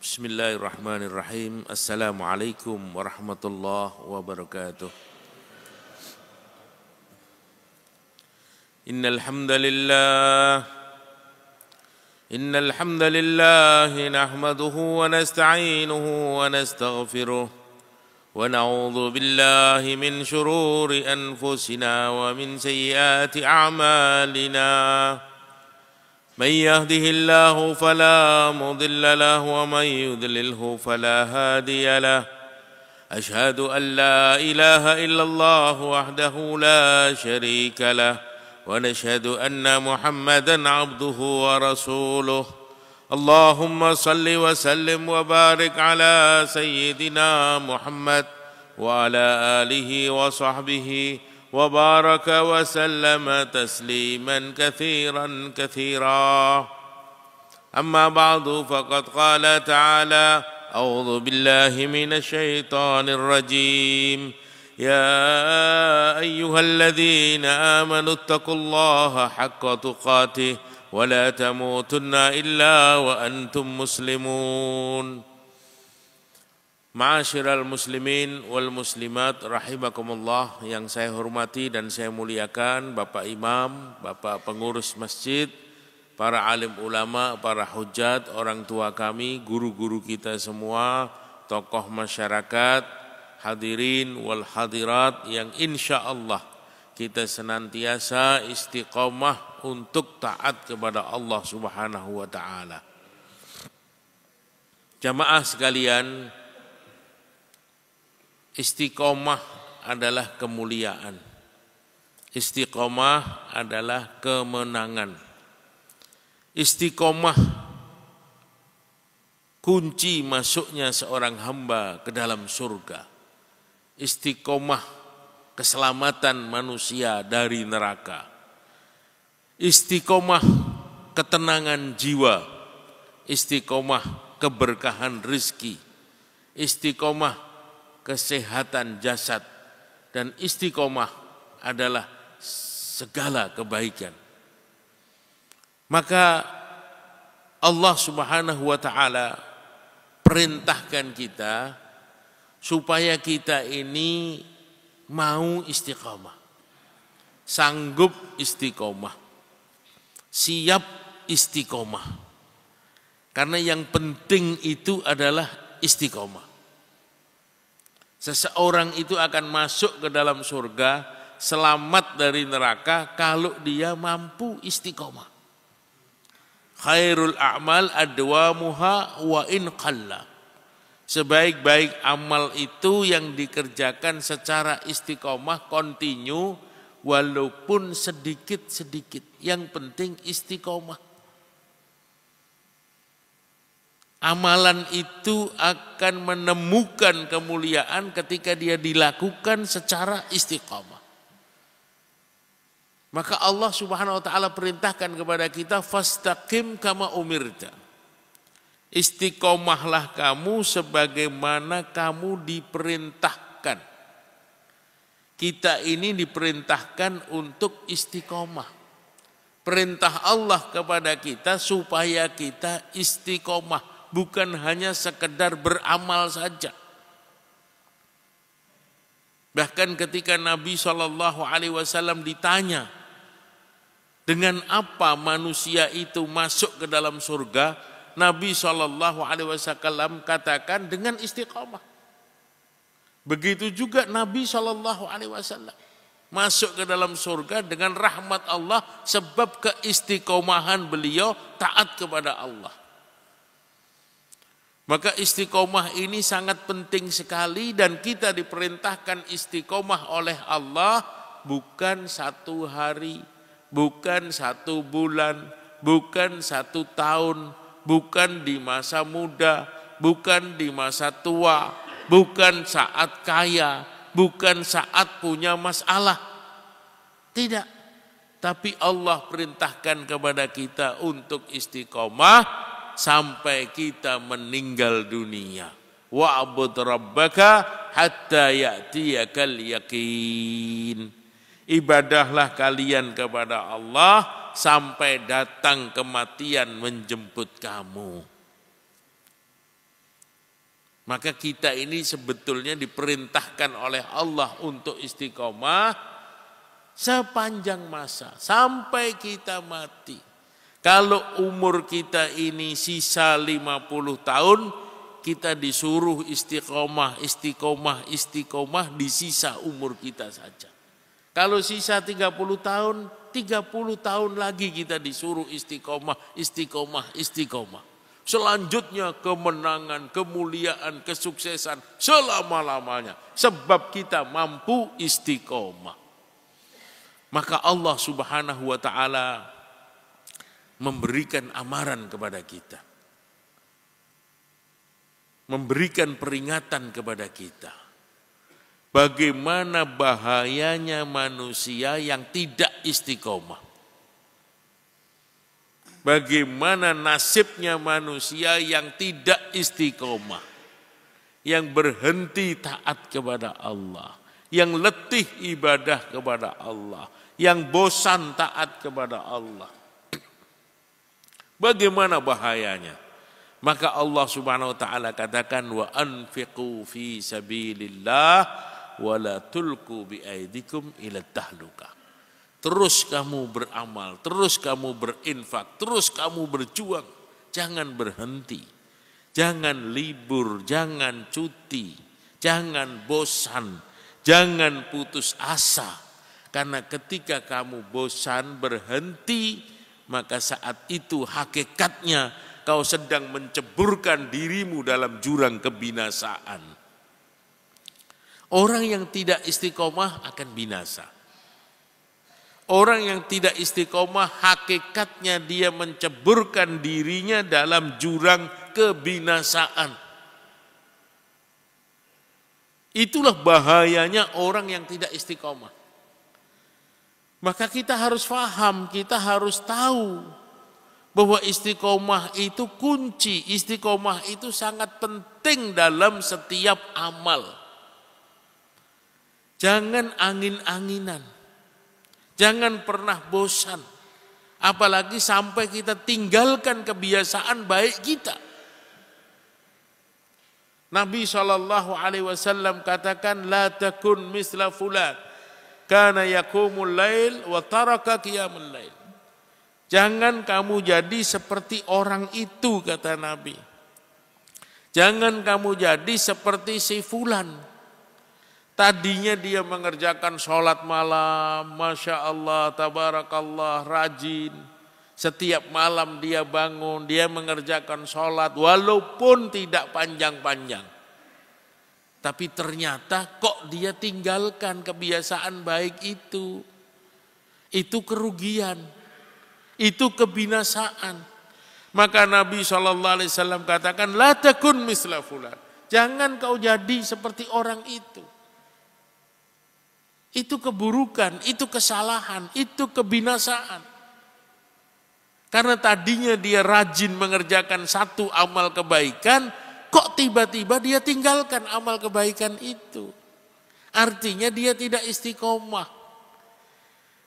Bismillahirrahmanirrahim. Assalamualaikum warahmatullahi wabarakatuh. Innal hamdalillah nahmaduhu wa nasta'inuhu wa nastaghfiruh wa na'udzu billahi min shururi anfusina wa min sayyiati a'malina. من يهده الله فلا مضل له ومن يضلله فلا هادي له أشهد أن لا إله إلا الله وحده لا شريك له ونشهد أن محمدا عبده ورسوله اللهم صل وسلم وبارك على سيدنا محمد وعلى آله وصحبه وبارك وسلم تسليما كثيرا كثيرا أما بعد فقد قال تعالى أعوذ بالله من الشيطان الرجيم يا أيها الذين آمنوا اتقوا الله حق تقاته ولا تموتن إلا وأنتم مسلمون. Ma'asyiral muslimin wal muslimat rahimakumullah, yang saya hormati dan saya muliakan Bapak Imam, Bapak pengurus masjid, para alim ulama, para hujat, orang tua kami, guru-guru kita semua, tokoh masyarakat, hadirin wal hadirat yang insya Allah kita senantiasa istiqomah untuk taat kepada Allah Subhanahu wa ta'ala. Jamaah sekalian, istiqomah adalah kemuliaan. Istiqomah adalah kemenangan. Istiqomah kunci masuknya seorang hamba ke dalam surga. Istiqomah keselamatan manusia dari neraka. Istiqomah ketenangan jiwa. Istiqomah keberkahan rizki. Istiqomah kesehatan jasad, dan istiqomah adalah segala kebaikan. Maka Allah Subhanahu wa ta'ala perintahkan kita supaya kita ini mau istiqomah, sanggup istiqomah, siap istiqomah. Karena yang penting itu adalah istiqomah. Seseorang itu akan masuk ke dalam surga, selamat dari neraka kalau dia mampu istiqomah. Khairul a'mal adwamuha wa in qalla. Sebaik-baik amal itu yang dikerjakan secara istiqomah, kontinu, walaupun sedikit-sedikit. Yang penting istiqomah. Amalan itu akan menemukan kemuliaan ketika dia dilakukan secara istiqamah. Maka Allah Subhanahu wa ta'ala perintahkan kepada kita, fastaqim kama umirta. Istiqomahlah kamu sebagaimana kamu diperintahkan. Kita ini diperintahkan untuk istiqomah. Perintah Allah kepada kita supaya kita istiqomah. Bukan hanya sekedar beramal saja. Bahkan ketika Nabi SAW ditanya, dengan apa manusia itu masuk ke dalam surga? Nabi SAW katakan dengan istiqamah. Begitu juga Nabi SAW masuk ke dalam surga dengan rahmat Allah sebab keistiqomahan beliau taat kepada Allah. Maka istiqomah ini sangat penting sekali, dan kita diperintahkan istiqomah oleh Allah bukan 1 hari, bukan 1 bulan, bukan 1 tahun, bukan di masa muda, bukan di masa tua, bukan saat kaya, bukan saat punya masalah. Tidak. Tapi Allah perintahkan kepada kita untuk istiqomah sampai kita meninggal dunia. Wa'bud rabbaka hatta ya'tiyakal yaqin. Ibadahlah kalian kepada Allah sampai datang kematian menjemput kamu. Maka kita ini sebetulnya diperintahkan oleh Allah untuk istiqomah sepanjang masa sampai kita mati. Kalau umur kita ini sisa 50 tahun, kita disuruh istiqomah di sisa umur kita saja. Kalau sisa 30 tahun, 30 tahun lagi kita disuruh istiqomah. Selanjutnya kemenangan, kemuliaan, kesuksesan selama-lamanya. Sebab kita mampu istiqomah. Maka Allah Subhanahu wa ta'ala memberikan amaran kepada kita. Memberikan peringatan kepada kita. Bagaimana bahayanya manusia yang tidak istiqomah. Bagaimana nasibnya manusia yang tidak istiqomah. Yang berhenti taat kepada Allah. Yang letih ibadah kepada Allah. Yang bosan taat kepada Allah. Bagaimana bahayanya? Maka Allah Subhanahu wa ta'ala katakan wa anfiqu fi sabilillah wa la tulqu bi aidikum ila tahluka. Terus kamu beramal, terus kamu berinfak, terus kamu berjuang, jangan berhenti. Jangan libur, jangan cuti, jangan bosan, jangan putus asa. Karena ketika kamu bosan berhenti, maka saat itu hakikatnya kau sedang menceburkan dirimu dalam jurang kebinasaan. Orang yang tidak istiqomah akan binasa. Orang yang tidak istiqomah hakikatnya dia menceburkan dirinya dalam jurang kebinasaan. Itulah bahayanya orang yang tidak istiqomah. Maka kita harus paham, kita harus tahu bahwa istiqomah itu kunci, istiqomah itu sangat penting dalam setiap amal. Jangan angin-anginan, jangan pernah bosan, apalagi sampai kita tinggalkan kebiasaan baik kita. Nabi SAW katakan, la takun misla fulan, kana yakumul lail wa taraka qiyamul lail. Jangan kamu jadi seperti orang itu, kata Nabi. Jangan kamu jadi seperti si fulan. Tadinya dia mengerjakan sholat malam, Masya Allah, Tabarakallah, rajin. Setiap malam dia bangun, dia mengerjakan sholat walaupun tidak panjang-panjang. Tapi ternyata kok dia tinggalkan kebiasaan baik itu. Itu kerugian. Itu kebinasaan. Maka Nabi SAW katakan, la takun misla fulan. Jangan kau jadi seperti orang itu. Itu keburukan, itu kesalahan, itu kebinasaan. Karena tadinya dia rajin mengerjakan satu amal kebaikan, kok tiba-tiba dia tinggalkan amal kebaikan itu. Artinya dia tidak istiqomah.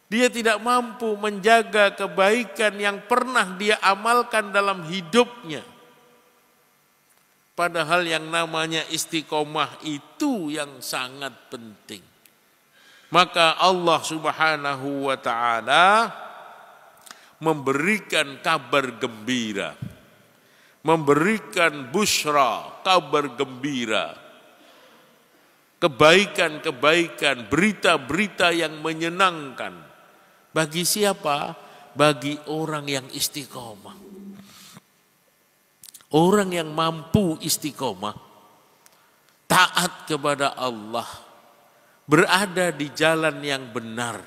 Dia tidak mampu menjaga kebaikan yang pernah dia amalkan dalam hidupnya. Padahal yang namanya istiqomah itu yang sangat penting. Maka Allah Subhanahu wa ta'ala memberikan kabar gembira. Memberikan busyra, kabar gembira. Kebaikan-kebaikan, berita-berita yang menyenangkan. Bagi siapa? Bagi orang yang istiqomah. Orang yang mampu istiqomah, taat kepada Allah, berada di jalan yang benar.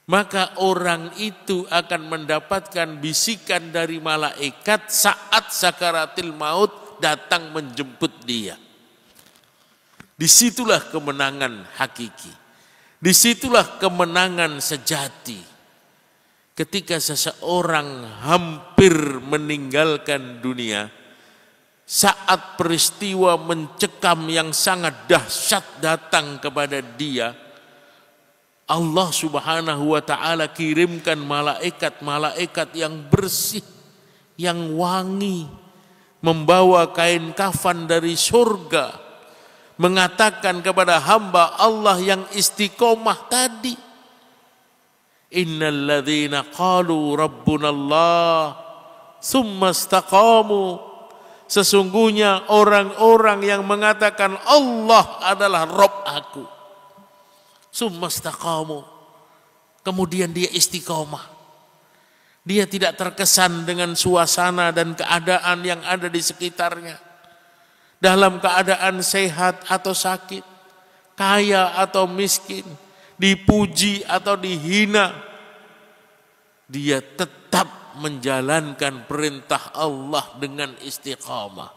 Maka orang itu akan mendapatkan bisikan dari malaikat saat sakaratil maut datang menjemput dia. Disitulah kemenangan hakiki. Disitulah kemenangan sejati. Ketika seseorang hampir meninggalkan dunia, saat peristiwa mencekam yang sangat dahsyat datang kepada dia, Allah Subhanahu wa ta'ala kirimkan malaikat-malaikat yang bersih, yang wangi, membawa kain kafan dari surga, mengatakan kepada hamba Allah yang istiqomah tadi, innal ladzina qalu rabbunallah tsumma istaqamu, sesungguhnya orang-orang yang mengatakan Allah adalah Rabb aku, tsumma istaqamu, kemudian dia istiqomah. Dia tidak terkesan dengan suasana dan keadaan yang ada di sekitarnya. Dalam keadaan sehat atau sakit, kaya atau miskin, dipuji atau dihina, dia tetap menjalankan perintah Allah dengan istiqamah.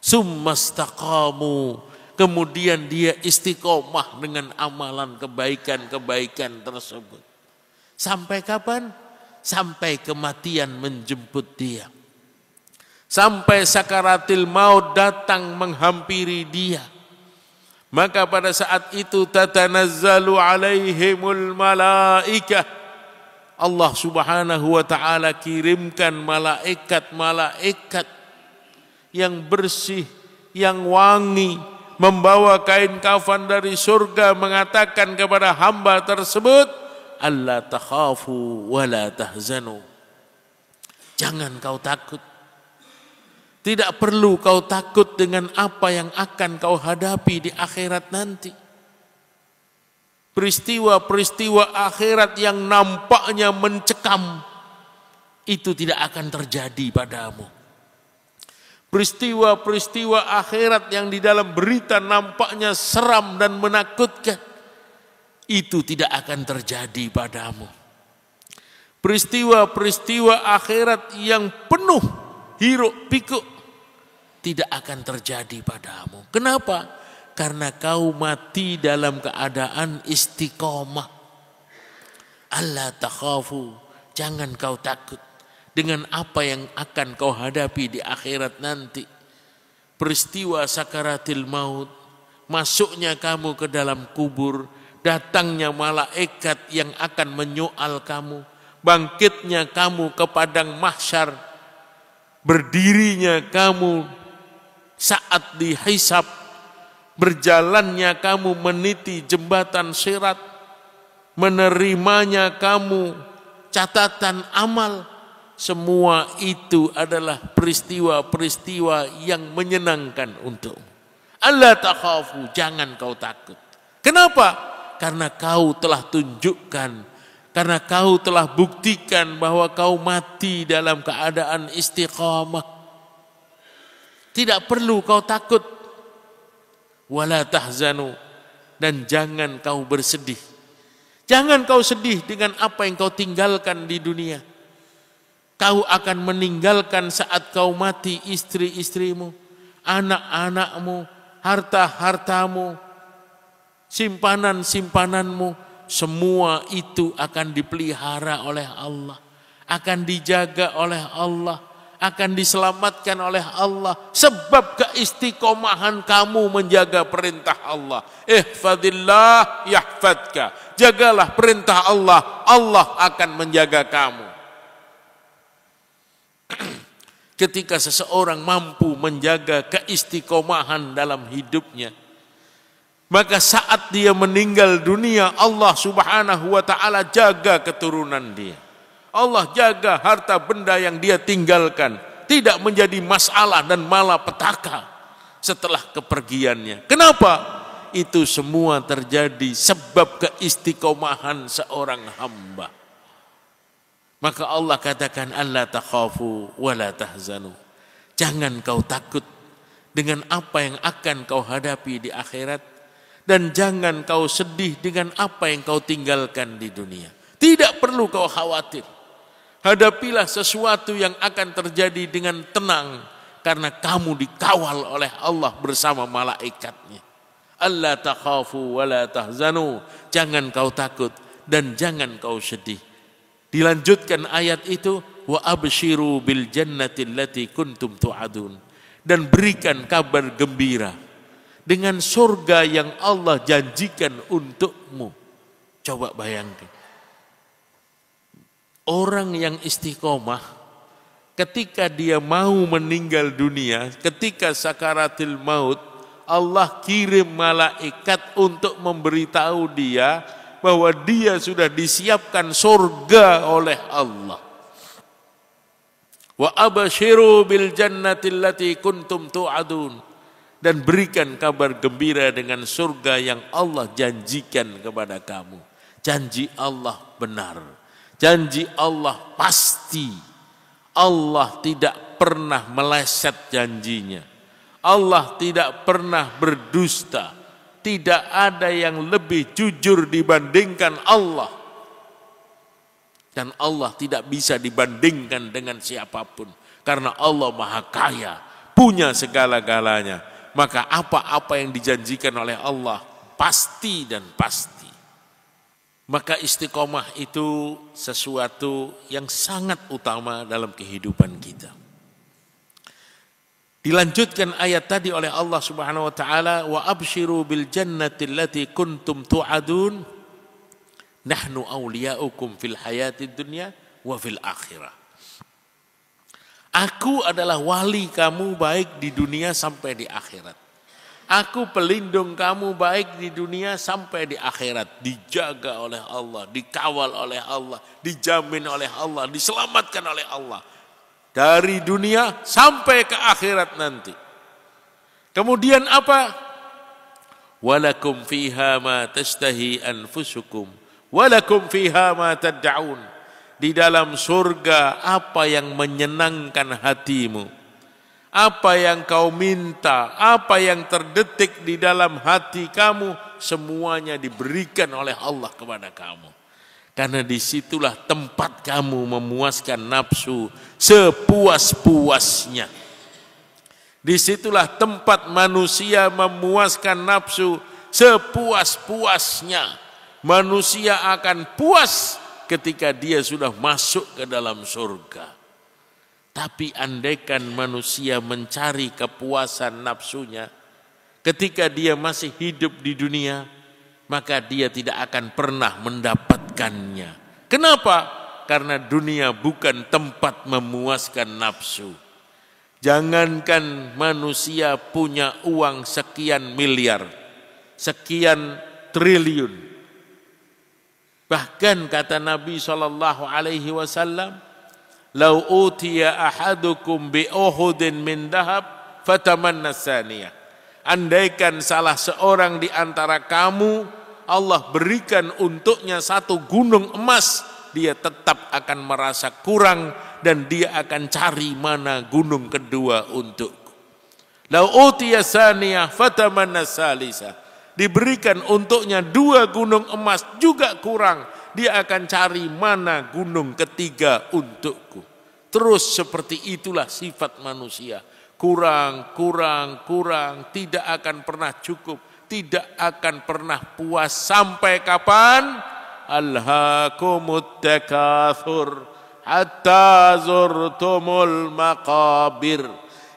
Summastaqamu, kemudian dia istiqomah dengan amalan kebaikan-kebaikan tersebut. Sampai kapan? Sampai kematian menjemput dia. Sampai sakaratil maut datang menghampiri dia. Maka pada saat itu tatanazzalu alaihimul malaikah. Allah subhanahu wa ta'ala kirimkan malaikat-malaikat yang bersih, yang wangi, membawa kain kafan dari surga, mengatakan kepada hamba tersebut, alla takhafu wa la tahzanu. Jangan kau takut. Tidak perlu kau takut dengan apa yang akan kau hadapi di akhirat nanti. Peristiwa-peristiwa akhirat yang nampaknya mencekam, itu tidak akan terjadi padamu. Peristiwa-peristiwa akhirat yang di dalam berita nampaknya seram dan menakutkan, itu tidak akan terjadi padamu. Peristiwa-peristiwa akhirat yang penuh hiruk pikuk tidak akan terjadi padamu. Kenapa? Karena kau mati dalam keadaan istiqomah. Alla takhafu, jangan kau takut dengan apa yang akan kau hadapi di akhirat nanti. Peristiwa sakaratil maut, masuknya kamu ke dalam kubur, datangnya malaikat yang akan menyoal kamu, bangkitnya kamu ke padang mahsyar, berdirinya kamu saat dihisab, berjalannya kamu meniti jembatan sirat, menerimanya kamu catatan amal, semua itu adalah peristiwa-peristiwa yang menyenangkan untukmu. Alla takhafu, jangan kau takut. Kenapa? Karena kau telah tunjukkan, karena kau telah buktikan bahwa kau mati dalam keadaan istiqamah. Tidak perlu kau takut. Wala tahzanu, dan jangan kau bersedih. Jangan kau sedih dengan apa yang kau tinggalkan di dunia. Kau akan meninggalkan saat kau mati istri-istrimu, anak-anakmu, harta-hartamu, simpanan-simpananmu, semua itu akan dipelihara oleh Allah, akan dijaga oleh Allah, akan diselamatkan oleh Allah, sebab keistiqomahan kamu menjaga perintah Allah. Ihfadillah yahfadka, jagalah perintah Allah, Allah akan menjaga kamu. Ketika seseorang mampu menjaga keistiqomahan dalam hidupnya, maka saat dia meninggal dunia, Allah subhanahu wa ta'ala jaga keturunan dia. Allah jaga harta benda yang dia tinggalkan, tidak menjadi masalah dan malapetaka setelah kepergiannya. Kenapa? Itu semua terjadi sebab keistiqomahan seorang hamba. Maka Allah katakan, alla takhafu wa la tahzanu. Jangan kau takut dengan apa yang akan kau hadapi di akhirat, dan jangan kau sedih dengan apa yang kau tinggalkan di dunia. Tidak perlu kau khawatir. Hadapilah sesuatu yang akan terjadi dengan tenang, karena kamu dikawal oleh Allah bersama malaikatnya. Alla takhafu wa la tahzanu. Jangan kau takut dan jangan kau sedih. Dilanjutkan ayat itu, wa abshiru bil jannati allati kuntum tu'adun, dan berikan kabar gembira dengan surga yang Allah janjikan untukmu. Coba bayangkan, orang yang istiqomah ketika dia mau meninggal dunia, ketika sakaratil maut, Allah kirim malaikat untuk memberitahu dia bahwa dia sudah disiapkan surga oleh Allah. Wa abashiru bil jannati allati kuntum tu'adun. Dan berikan kabar gembira dengan surga yang Allah janjikan kepada kamu. Janji Allah benar. Janji Allah pasti. Allah tidak pernah meleset janjinya. Allah tidak pernah berdusta. Tidak ada yang lebih jujur dibandingkan Allah. Dan Allah tidak bisa dibandingkan dengan siapapun. Karena Allah Maha Kaya, punya segala-galanya. Maka apa-apa yang dijanjikan oleh Allah pasti dan pasti. Maka istiqomah itu sesuatu yang sangat utama dalam kehidupan kita. Dilanjutkan ayat tadi oleh Allah Subhanahu wa taala, wa abshiru bil jannati allati kuntum tu'adun nahnu awliya'ukum fil hayatid dunya wa fil akhirah. Aku adalah wali kamu baik di dunia sampai di akhirat. Aku pelindung kamu baik di dunia sampai di akhirat. Dijaga oleh Allah, dikawal oleh Allah, dijamin oleh Allah, diselamatkan oleh Allah. Dari dunia sampai ke akhirat nanti. Kemudian apa? Walakum fiha ma tashtahi anfusukum. Walakum fiha ma tad'un. Di dalam surga apa yang menyenangkan hatimu, apa yang kau minta, apa yang terdetik di dalam hati kamu, semuanya diberikan oleh Allah kepada kamu. Karena disitulah tempat kamu memuaskan nafsu sepuas-puasnya. Disitulah tempat manusia memuaskan nafsu sepuas-puasnya. Manusia akan puas ketika dia sudah masuk ke dalam surga. Tapi andaikan manusia mencari kepuasan nafsunya ketika dia masih hidup di dunia, maka dia tidak akan pernah mendapatkannya. Kenapa? Karena dunia bukan tempat memuaskan nafsu. Jangankan manusia punya uang sekian miliar, sekian triliun. Bahkan kata Nabi SAW, "Lau utiya ahadukum bi uhudin min dahab, fatamanna tsaniyah." Andaikan salah seorang di antara kamu, Allah berikan untuknya satu gunung emas, dia tetap akan merasa kurang dan dia akan cari mana gunung kedua untukku. Lau utiya tsaniyah, fatamanna tsalitsah. Diberikan untuknya 2 gunung emas juga kurang. Dia akan cari mana gunung ketiga untukku. Terus seperti itulah sifat manusia. Kurang, tidak akan pernah cukup. Tidak akan pernah puas. Sampai kapan? Alhaakumut takatsur hatta zurtumul maqabir.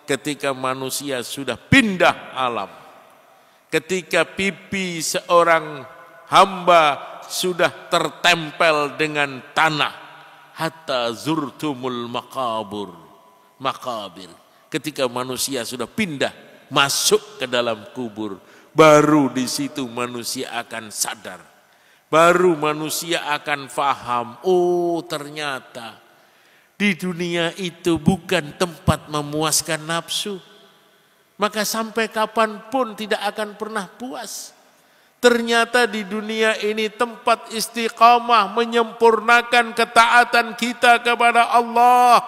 Ketika manusia sudah pindah alam. Ketika pipi seorang hamba sudah tertempel dengan tanah, hatta zurtumul makabir. Ketika manusia sudah pindah masuk ke dalam kubur, baru di situ manusia akan sadar. Baru manusia akan faham, oh ternyata di dunia itu bukan tempat memuaskan nafsu. Maka sampai kapanpun tidak akan pernah puas. Ternyata di dunia ini tempat istiqamah menyempurnakan ketaatan kita kepada Allah.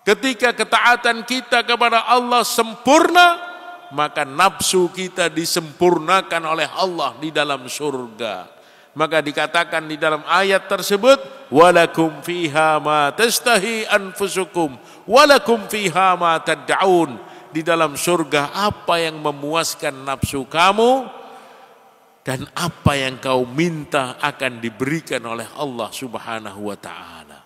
Ketika ketaatan kita kepada Allah sempurna, maka nafsu kita disempurnakan oleh Allah di dalam surga. Maka dikatakan di dalam ayat tersebut, walakum fiha ma tashtahi anfusukum walakum fiha ma tad'un. Di dalam surga apa yang memuaskan nafsu kamu dan apa yang kau minta akan diberikan oleh Allah Subhanahu wa taala.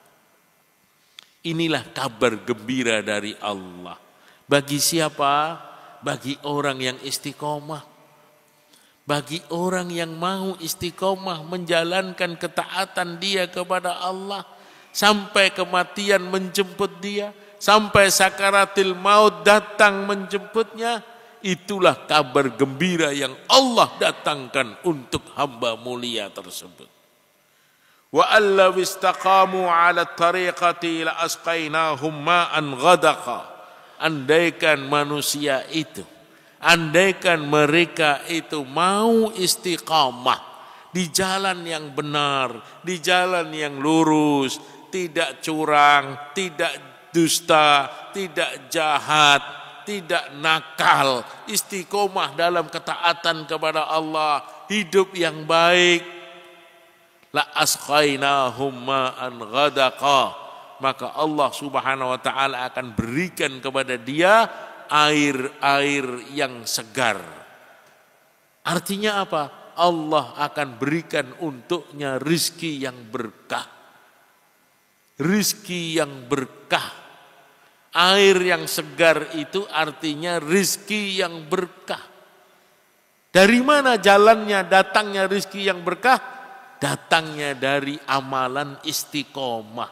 Inilah kabar gembira dari Allah. Bagi siapa? Bagi orang yang istiqomah. Bagi orang yang mau istiqomah menjalankan ketaatan dia kepada Allah. sampai kematian menjemput dia, sampai sakaratil maut datang menjemputnya. Itulah kabar gembira yang Allah datangkan untuk hamba mulia tersebut. Wa allaw istaqamu 'ala tariqati la asqainahum ma'an ghadaqa. Andaikan manusia itu, andaikan mereka itu mau istiqamah di jalan yang benar, di jalan yang lurus, tidak curang, tidak dusta, tidak jahat, tidak nakal, istiqomah dalam ketaatan kepada Allah, hidup yang baik. La asqainahum ma'an ghadaqa, maka Allah Subhanahu wa taala akan berikan kepada dia air-air yang segar. Artinya apa? Allah akan berikan untuknya rizki yang berkah. Rizki yang berkah. Air yang segar itu artinya rizki yang berkah. Dari mana jalannya datangnya rizki yang berkah? Datangnya dari amalan istiqomah.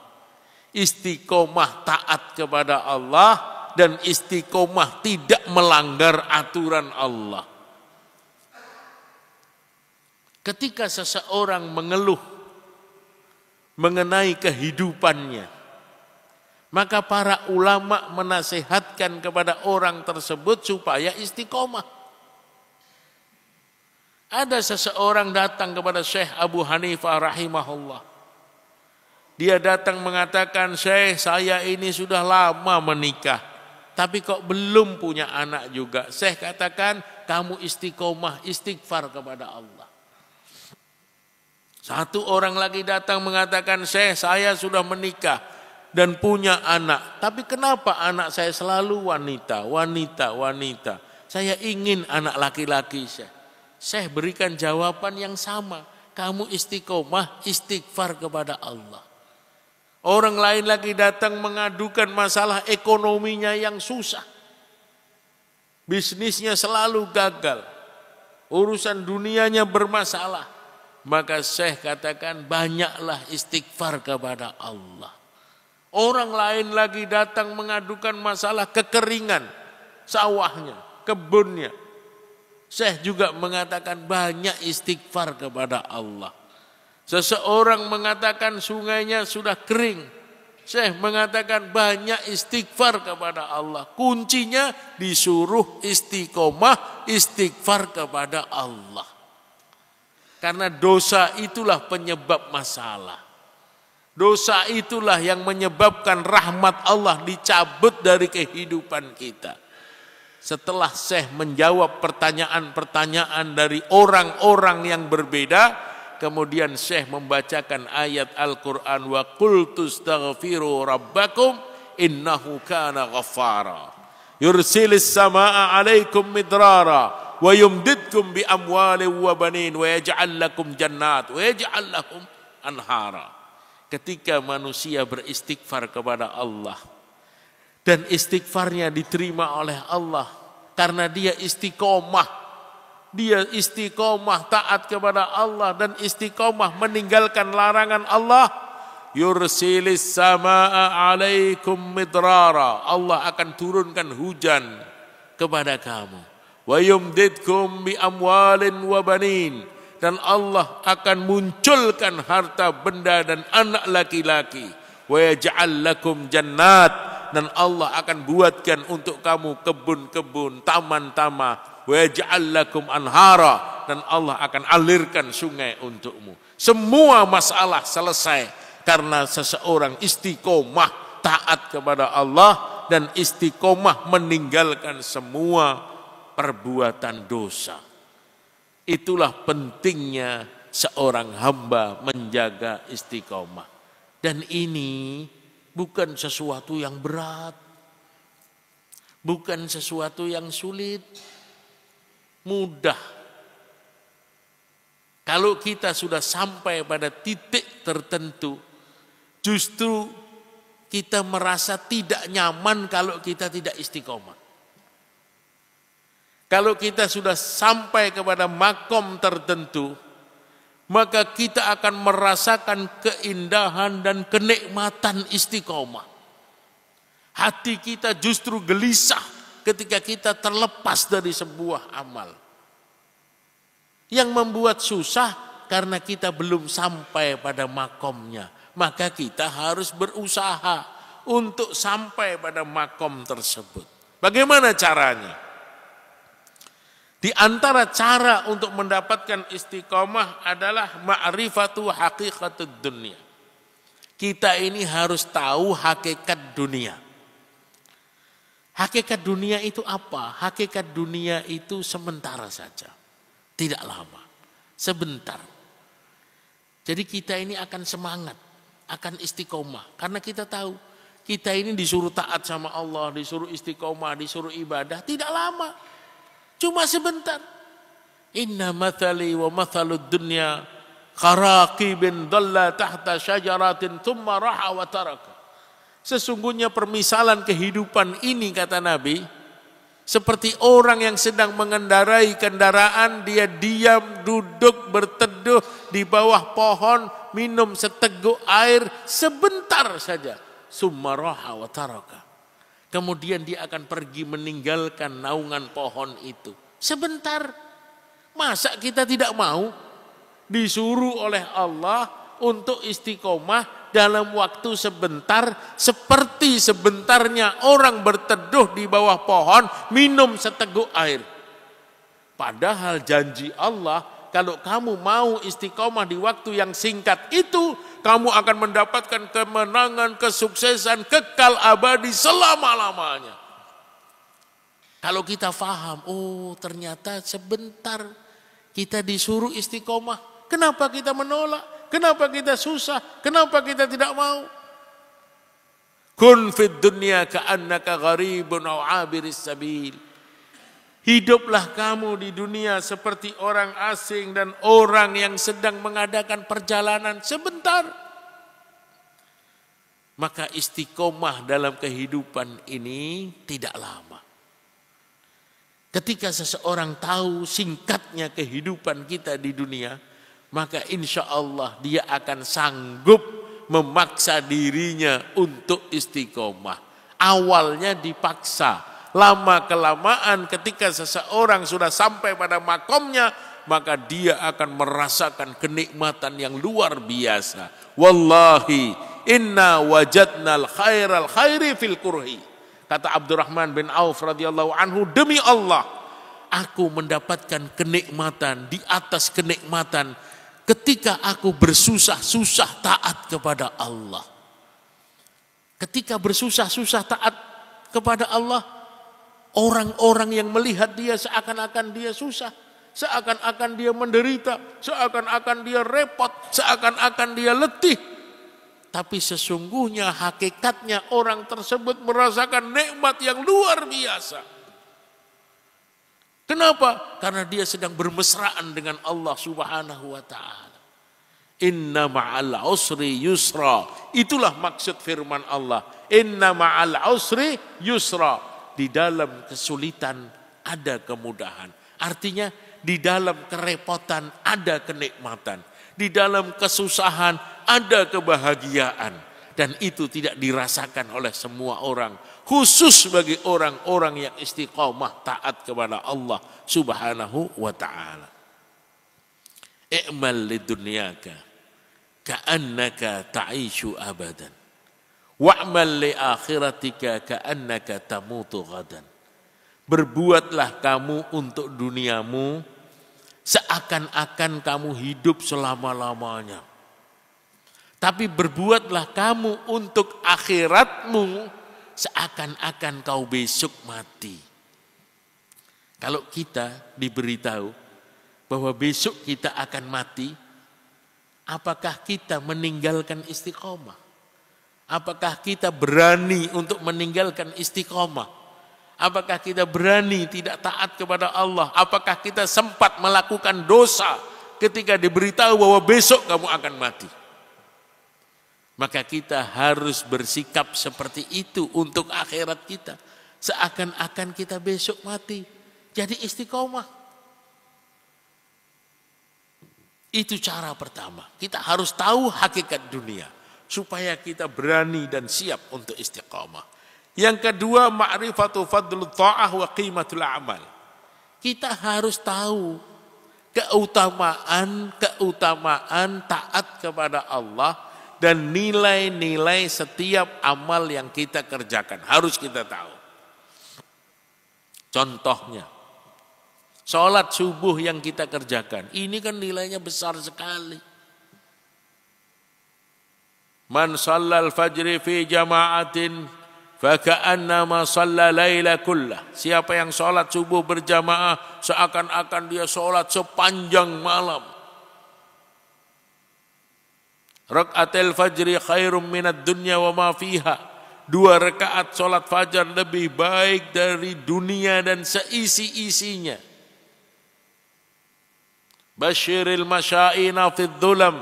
Istiqomah taat kepada Allah dan istiqomah tidak melanggar aturan Allah. Ketika seseorang mengeluh mengenai kehidupannya, maka para ulama menasihatkan kepada orang tersebut supaya istiqomah. Ada seseorang datang kepada Syekh Abu Hanifah rahimahullah. Dia datang mengatakan, "Syekh, saya ini sudah lama menikah, tapi kok belum punya anak juga." Syekh katakan, "Kamu istiqomah, istighfar kepada Allah." Satu orang lagi datang mengatakan, "Syekh, saya sudah menikah dan punya anak, tapi kenapa anak saya selalu wanita, wanita, wanita? Saya ingin anak laki-laki." Syekh berikan jawaban yang sama. Kamu istiqomah, istighfar kepada Allah. Orang lain lagi datang mengadukan masalah ekonominya yang susah. Bisnisnya selalu gagal. Urusan dunianya bermasalah. Maka Syekh katakan, banyaklah istighfar kepada Allah. Orang lain lagi datang mengadukan masalah kekeringan sawahnya, kebunnya. Syekh juga mengatakan banyak istighfar kepada Allah. Seseorang mengatakan sungainya sudah kering. Syekh mengatakan banyak istighfar kepada Allah. Kuncinya disuruh istiqomah, istighfar kepada Allah. Karena dosa itulah penyebab masalah. Dosa itulah yang menyebabkan rahmat Allah dicabut dari kehidupan kita. Setelah Syekh menjawab pertanyaan-pertanyaan dari orang-orang yang berbeda, kemudian Syekh membacakan ayat Al-Quran, wa qultu astaghfiru rabbakum innahu kana ghaffara yursilis samaa alaikum midrara wa yumdidkum bi amwalin wa banin wa yaj'al lakum jannat wa yaj'al lakum anhara. Ketika manusia beristighfar kepada Allah dan istighfarnya diterima oleh Allah karena dia istiqomah. Dia istiqomah taat kepada Allah dan istiqomah meninggalkan larangan Allah. Yursilis samaa alaikum midrara. Allah akan turunkan hujan kepada kamu. Wa yumdidkum bi amwalin wa banin. Dan Allah akan munculkan harta benda dan anak laki-laki. Wa yaj'al lakum jannat. Dan Allah akan buatkan untuk kamu kebun-kebun, taman-taman. Wa yaj'al lakum anhara, dan Allah akan alirkan sungai untukmu. Semua masalah selesai karena seseorang istiqomah taat kepada Allah dan istiqomah meninggalkan semua perbuatan dosa. Itulah pentingnya seorang hamba menjaga istiqomah. Dan ini bukan sesuatu yang berat, bukan sesuatu yang sulit, mudah. Kalau kita sudah sampai pada titik tertentu, justru kita merasa tidak nyaman kalau kita tidak istiqomah. Kalau kita sudah sampai kepada makom tertentu, maka kita akan merasakan keindahan dan kenikmatan istiqomah. Hati kita justru gelisah ketika kita terlepas dari sebuah amal. Yang membuat susah karena kita belum sampai pada makomnya. Maka kita harus berusaha untuk sampai pada makom tersebut. Bagaimana caranya? Di antara cara untuk mendapatkan istiqomah adalah ma'rifatu haqiqatud dunia. Kita ini harus tahu hakikat dunia. Hakikat dunia itu apa? Hakikat dunia itu sementara saja. Tidak lama. Sebentar. Jadi kita ini akan semangat, akan istiqomah. Karena kita tahu, kita ini disuruh taat sama Allah, disuruh istiqomah, disuruh ibadah. Tidak lama. Cuma sebentar. Inna mathali wa mathalud dunya qaraqibin dhalla tahta syajaratin thumma raha wa taraka. Sesungguhnya permisalan kehidupan ini, kata Nabi, seperti orang yang sedang mengendarai kendaraan, dia diam, duduk, berteduh di bawah pohon, minum seteguk air sebentar saja. Thumma raha wa taraka. Kemudian dia akan pergi meninggalkan naungan pohon itu. Sebentar. Masa kita tidak mau disuruh oleh Allah untuk istiqomah dalam waktu sebentar, seperti sebentarnya orang berteduh di bawah pohon minum seteguk air. Padahal janji Allah, kalau kamu mau istiqomah di waktu yang singkat itu, kamu akan mendapatkan kemenangan, kesuksesan, kekal abadi selama-lamanya. Kalau kita faham, oh ternyata sebentar kita disuruh istiqomah. Kenapa kita menolak? Kenapa kita susah? Kenapa kita tidak mau? Kun fid dunya ka'annaka gharibun aw 'abiris sabil. Hiduplah kamu di dunia seperti orang asing dan orang yang sedang mengadakan perjalanan sebentar. Maka istiqomah dalam kehidupan ini tidak lama. Ketika seseorang tahu singkatnya kehidupan kita di dunia, maka insya Allah dia akan sanggup memaksa dirinya untuk istiqomah. Awalnya dipaksa. Lama-kelamaan ketika seseorang sudah sampai pada makomnya, maka dia akan merasakan kenikmatan yang luar biasa. Wallahi inna wajadnal khairal khairi fil kurhi. Kata Abdurrahman bin Auf radhiyallahu anhu, demi Allah, aku mendapatkan kenikmatan di atas kenikmatan ketika aku bersusah-susah taat kepada Allah. Ketika bersusah-susah taat kepada Allah, orang-orang yang melihat dia seakan-akan dia susah, seakan-akan dia menderita, seakan-akan dia repot, seakan-akan dia letih. Tapi sesungguhnya hakikatnya orang tersebut merasakan nikmat yang luar biasa. Kenapa? Karena dia sedang bermesraan dengan Allah Subhanahu wa ta'ala. Inna ma'al usri yusra. Itulah maksud firman Allah. Inna ma'al usri yusra. Di dalam kesulitan ada kemudahan. Artinya di dalam kerepotan ada kenikmatan. Di dalam kesusahan ada kebahagiaan. Dan itu tidak dirasakan oleh semua orang. Khusus bagi orang-orang yang istiqomah taat kepada Allah Subhanahu wa ta'ala. I'mal lidunyaka ka'annaka ta'ishu abadan. Wa'mal li akhiratika ka'annaka tamutu ghadan. Berbuatlah kamu untuk duniamu seakan-akan kamu hidup selama-lamanya. Tapi berbuatlah kamu untuk akhiratmu seakan-akan kau besok mati. Kalau kita diberitahu bahwa besok kita akan mati, apakah kita meninggalkan istiqomah? Apakah kita berani untuk meninggalkan istiqomah? Apakah kita berani tidak taat kepada Allah? Apakah kita sempat melakukan dosa ketika diberitahu bahwa besok kamu akan mati? Maka kita harus bersikap seperti itu untuk akhirat kita. Seakan-akan kita besok mati. Jadi istiqomah. Itu cara pertama. Kita harus tahu hakikat dunia supaya kita berani dan siap untuk istiqamah. Yang kedua, ma'rifatu fadlul ta'ah wa qimatul amal. Kita harus tahu keutamaan taat kepada Allah dan nilai-nilai setiap amal yang kita kerjakan. Harus kita tahu. Contohnya, sholat subuh yang kita kerjakan, ini kan nilainya besar sekali. Man shallal fajri fi jama'atin faka'annama shalla laila kullah. Siapa yang sholat subuh berjamaah seakan-akan dia sholat sepanjang malam. Rak'atul fajri khairum minad dunya wa ma fiha. 2 rakaat sholat fajar lebih baik dari dunia dan seisi-isinya. Basyiril masyaina fid dhulam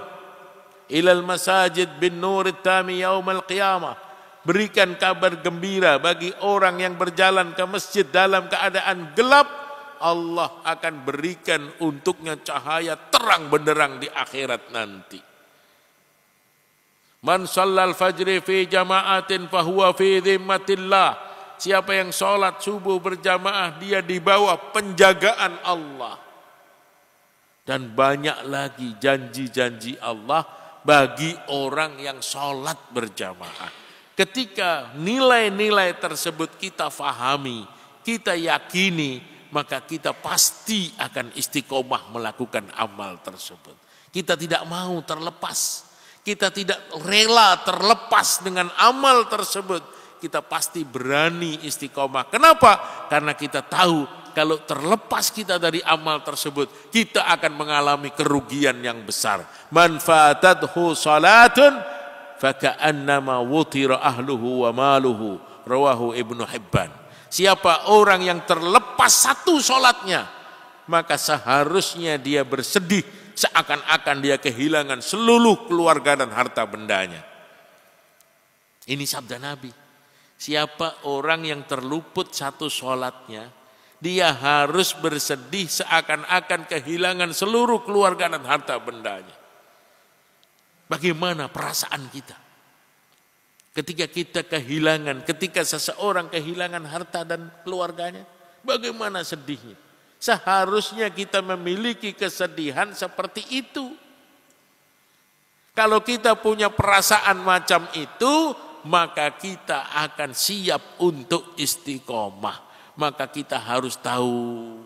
ilal masajid bin nurit tami yaumal qiyamah. Berikan kabar gembira bagi orang yang berjalan ke masjid dalam keadaan gelap. Allah akan berikan untuknya cahaya terang benderang di akhirat nanti. Man shallal fajri fi jama'atin fahuwa fi dhimmatillah. Siapa yang sholat subuh berjamaah, dia di bawah penjagaan Allah. Dan banyak lagi janji-janji Allah bagi orang yang sholat berjamaah. Ketika nilai-nilai tersebut kita fahami, kita yakini, maka kita pasti akan istiqomah melakukan amal tersebut. Kita tidak mau terlepas. Kita tidak rela terlepas dengan amal tersebut. Kita pasti berani istiqomah. Kenapa? Karena kita tahu kalau terlepas kita dari amal tersebut, kita akan mengalami kerugian yang besar. Man fatathu salatun faka'annama wutira ahluhu wa maluhu. Rawahu Ibnu Hibban. Siapa orang yang terlepas satu sholatnya, maka seharusnya dia bersedih seakan-akan dia kehilangan seluruh keluarga dan harta bendanya. Ini sabda Nabi. Siapa orang yang terluput satu sholatnya, dia harus bersedih seakan-akan kehilangan seluruh keluarga dan harta bendanya. Bagaimana perasaan kita? Ketika kita kehilangan, ketika seseorang kehilangan harta dan keluarganya, bagaimana sedihnya? Seharusnya kita memiliki kesedihan seperti itu. Kalau kita punya perasaan macam itu, maka kita akan siap untuk istiqomah. Maka kita harus tahu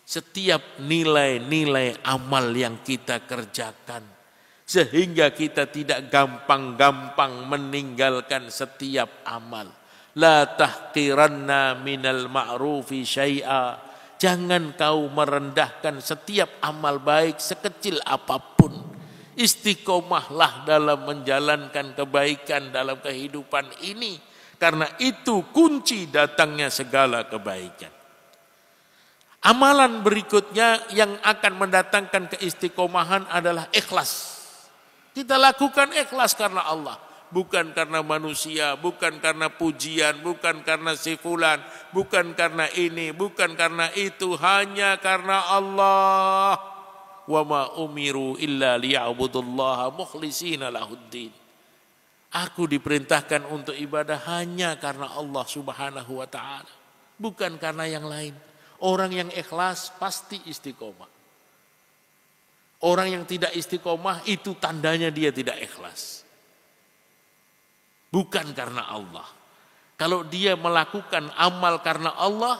setiap nilai-nilai amal yang kita kerjakan. Sehingga kita tidak gampang-gampang meninggalkan setiap amal. La tahqiranna minal ma'rufi syai'a. Jangan kau merendahkan setiap amal baik sekecil apapun. Istiqomahlah dalam menjalankan kebaikan dalam kehidupan ini. Karena itu kunci datangnya segala kebaikan. Amalan berikutnya yang akan mendatangkan keistiqomahan adalah ikhlas. Kita lakukan ikhlas karena Allah. Bukan karena manusia, bukan karena pujian, bukan karena si fulan, bukan karena ini, bukan karena itu, hanya karena Allah. Wa ma umiru illa liya'budullaha mukhlishina lahuddin. Aku diperintahkan untuk ibadah hanya karena Allah Subhanahu wa taala, bukan karena yang lain. Orang yang ikhlas pasti istiqomah. Orang yang tidak istiqomah itu tandanya dia tidak ikhlas. Bukan karena Allah. Kalau dia melakukan amal karena Allah,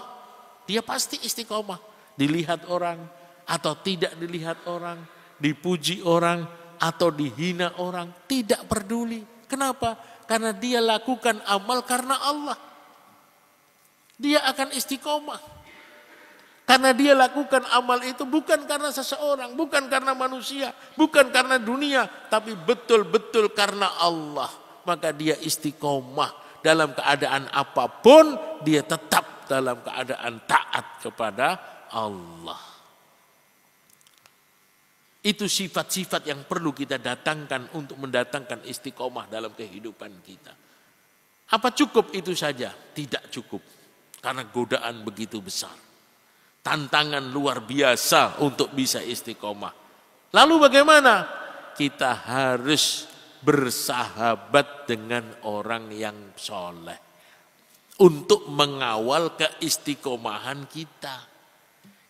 dia pasti istiqomah. Dilihat orang atau tidak dilihat orang, dipuji orang atau dihina orang, tidak peduli. Kenapa? Karena dia lakukan amal karena Allah. Dia akan istiqomah. Karena dia lakukan amal itu bukan karena seseorang, bukan karena manusia, bukan karena dunia, tapi betul-betul karena Allah. Maka dia istiqomah dalam keadaan apapun, dia tetap dalam keadaan taat kepada Allah. Itu sifat-sifat yang perlu kita datangkan untuk mendatangkan istiqomah dalam kehidupan kita. Apa cukup itu saja? Tidak cukup. Karena godaan begitu besar. Tantangan luar biasa untuk bisa istiqomah. Lalu bagaimana? Kita harus bersahabat dengan orang yang soleh untuk mengawal keistiqomahan kita.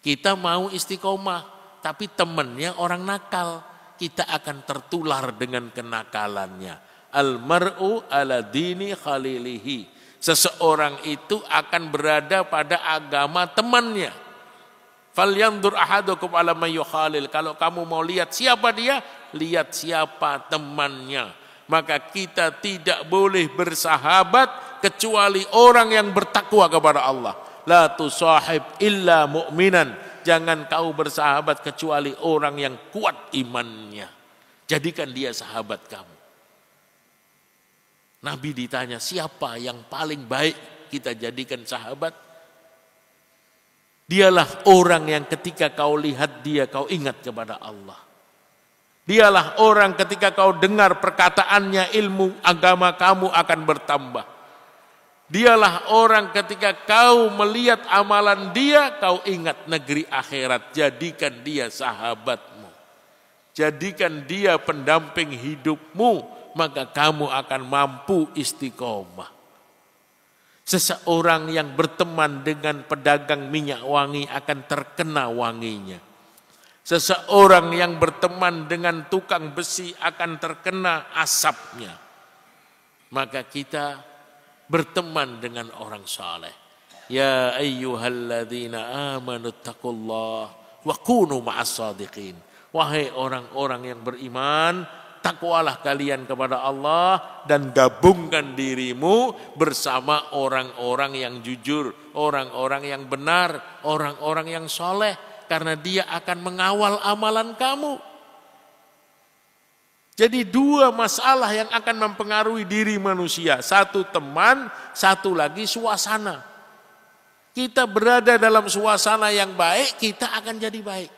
Kita mau istiqomah, tapi temannya orang nakal, kita akan tertular dengan kenakalannya. Al-mar'u ala dini khalilihi. Seseorang itu akan berada pada agama temannya. Falyandur ahadukum ala may yukhalil. Kalau kamu mau lihat siapa dia, lihat siapa temannya. Maka kita tidak boleh bersahabat kecuali orang yang bertakwa kepada Allah. La tusahib illa mu'minan. Jangan kau bersahabat kecuali orang yang kuat imannya. Jadikan dia sahabat kamu. Nabi ditanya, siapa yang paling baik kita jadikan sahabat? Dialah orang yang ketika kau lihat dia, kau ingat kepada Allah. Dialah orang ketika kau dengar perkataannya, ilmu agama kamu akan bertambah. Dialah orang ketika kau melihat amalan dia, kau ingat negeri akhirat. Jadikan dia sahabatmu. Jadikan dia pendamping hidupmu, maka kamu akan mampu istiqomah. Seseorang yang berteman dengan pedagang minyak wangi akan terkena wanginya. Seseorang yang berteman dengan tukang besi akan terkena asapnya. Maka kita berteman dengan orang saleh. Ya ayyuhalladzina amanu taqullah wa kunu ma'as shadiqin. Wahai orang-orang yang beriman, takwalah kalian kepada Allah dan gabungkan dirimu bersama orang-orang yang jujur, orang-orang yang benar, orang-orang yang soleh, karena dia akan mengawal amalan kamu. Jadi dua masalah yang akan mempengaruhi diri manusia. Satu teman, satu lagi suasana. Kita berada dalam suasana yang baik, kita akan jadi baik.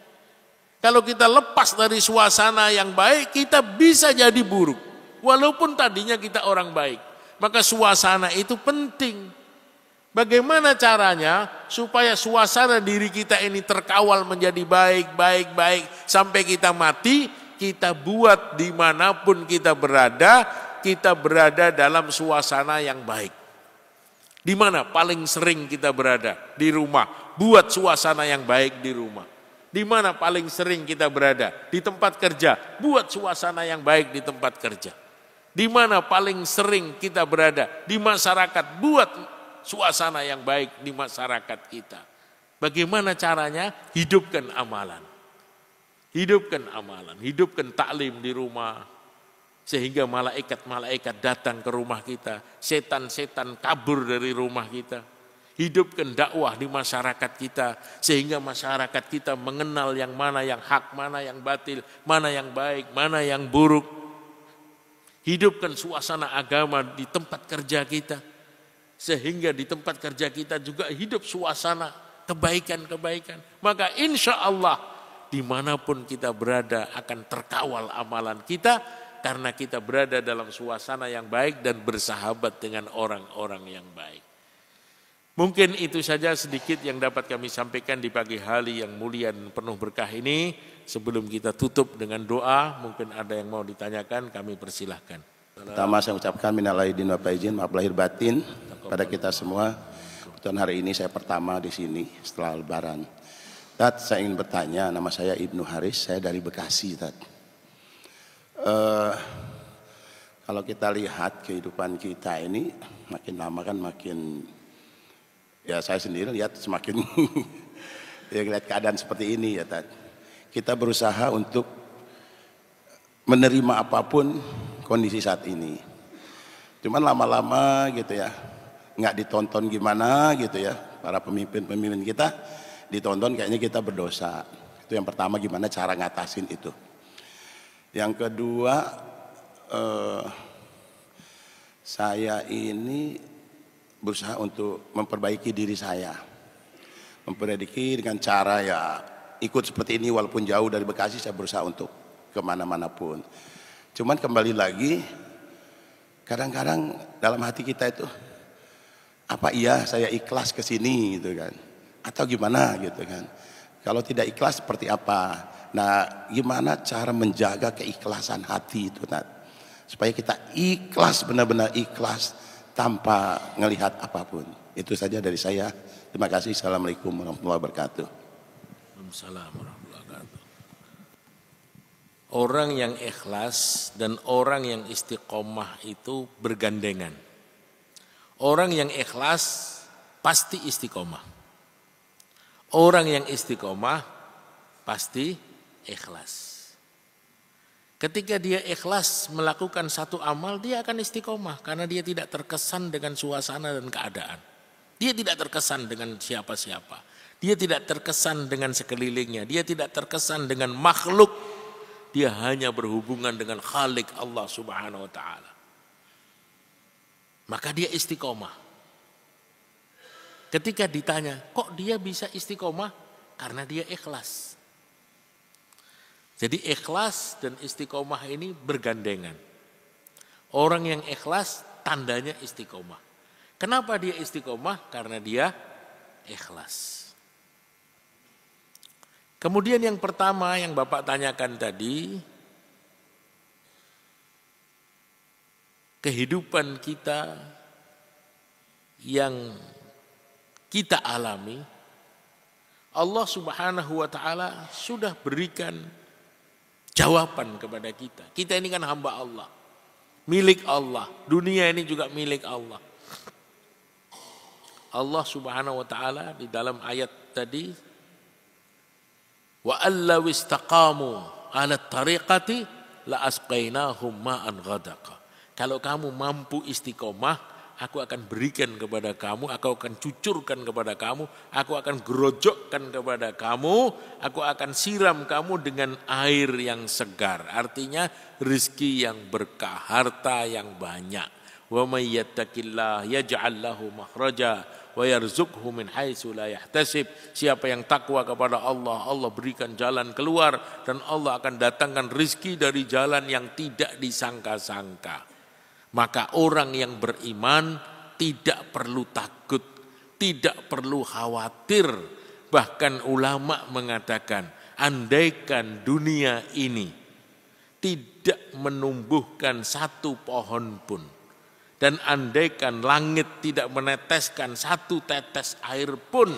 Kalau kita lepas dari suasana yang baik, kita bisa jadi buruk. Walaupun tadinya kita orang baik. Maka suasana itu penting. Bagaimana caranya supaya suasana diri kita ini terkawal menjadi baik. Sampai kita mati, kita buat dimanapun kita berada dalam suasana yang baik. Di mana paling sering kita berada? Di rumah. Buat suasana yang baik di rumah. Di mana paling sering kita berada? Di tempat kerja. Buat suasana yang baik di tempat kerja. Di mana paling sering kita berada? Di masyarakat. Buat suasana yang baik di masyarakat kita. Bagaimana caranya? Hidupkan amalan. Hidupkan amalan. Hidupkan taklim di rumah. Sehingga malaikat-malaikat datang ke rumah kita. Setan-setan kabur dari rumah kita. Hidupkan dakwah di masyarakat kita sehingga masyarakat kita mengenal yang mana yang hak, mana yang batil, mana yang baik, mana yang buruk. Hidupkan suasana agama di tempat kerja kita sehingga di tempat kerja kita juga hidup suasana kebaikan-kebaikan. Maka insya Allah dimanapun kita berada akan terkawal amalan kita karena kita berada dalam suasana yang baik dan bersahabat dengan orang-orang yang baik. Mungkin itu saja sedikit yang dapat kami sampaikan di pagi hari yang mulia dan penuh berkah ini. Sebelum kita tutup dengan doa, mungkin ada yang mau ditanyakan, kami persilahkan. Pertama saya ucapkan minal aidin wal faizin, maaf lahir batin pada kita semua. Kebetulan hari ini saya pertama di sini setelah Lebaran. Tat, saya ingin bertanya, nama saya Ibnu Haris, saya dari Bekasi, Tat. Kalau kita lihat kehidupan kita ini makin lama kan makin, ya saya sendiri lihat semakin ya lihat keadaan seperti ini ya Tat. Kita berusaha untuk menerima apapun kondisi saat ini. Cuman lama-lama gitu ya, nggak ditonton gimana gitu ya, para pemimpin-pemimpin kita ditonton kayaknya kita berdosa. Itu yang pertama, gimana cara ngatasin itu. Yang kedua, saya ini berusaha untuk memperbaiki diri saya. Memperbaiki dengan cara ya ikut seperti ini walaupun jauh dari Bekasi, saya berusaha untuk kemana-mana pun. Cuman kembali lagi, kadang-kadang dalam hati kita itu, apa iya saya ikhlas ke sini gitu kan? Atau gimana gitu kan? Kalau tidak ikhlas seperti apa? Nah, gimana cara menjaga keikhlasan hati itu, Nat? Supaya kita ikhlas, benar-benar ikhlas tanpa ngelihat apapun. Itu saja dari saya. Terima kasih. Assalamualaikum warahmatullahi wabarakatuh. Waalaikumsalam warahmatullahi wabarakatuh. Orang yang ikhlas dan orang yang istiqomah itu bergandengan. Orang yang ikhlas pasti istiqomah. Orang yang istiqomah pasti ikhlas. Ketika dia ikhlas melakukan satu amal, dia akan istiqomah karena dia tidak terkesan dengan suasana dan keadaan. Dia tidak terkesan dengan siapa-siapa. Dia tidak terkesan dengan sekelilingnya. Dia tidak terkesan dengan makhluk. Dia hanya berhubungan dengan Khalik Allah Subhanahu wa taala. Maka dia istiqomah. Ketika ditanya, kok dia bisa istiqomah? Karena dia ikhlas. Jadi ikhlas dan istiqomah ini bergandengan. Orang yang ikhlas tandanya istiqomah. Kenapa dia istiqomah? Karena dia ikhlas. Kemudian yang pertama yang Bapak tanyakan tadi, kehidupan kita yang kita alami, Allah Subhanahu wa taala sudah berikan jawaban kepada kita. Kita ini kan hamba Allah, milik Allah. Dunia ini juga milik Allah. Allah Subhanahu wa taala di dalam ayat tadi, wa allaw istaqamu 'ala tariqati la asqainahum ma'an ghadaqa. Kalau kamu mampu istiqomah, aku akan berikan kepada kamu, aku akan cucurkan kepada kamu, aku akan gerojokkan kepada kamu, aku akan siram kamu dengan air yang segar. Artinya rezeki yang berkah, harta yang banyak. Wa may yattaqillah yaj'al lahu makhraja wa yarzuqhu min haitsu la yahtasib. Siapa yang takwa kepada Allah, Allah berikan jalan keluar dan Allah akan datangkan rezeki dari jalan yang tidak disangka-sangka. Maka orang yang beriman tidak perlu takut, tidak perlu khawatir. Bahkan ulama mengatakan, andaikan dunia ini tidak menumbuhkan satu pohon pun, dan andaikan langit tidak meneteskan satu tetes air pun,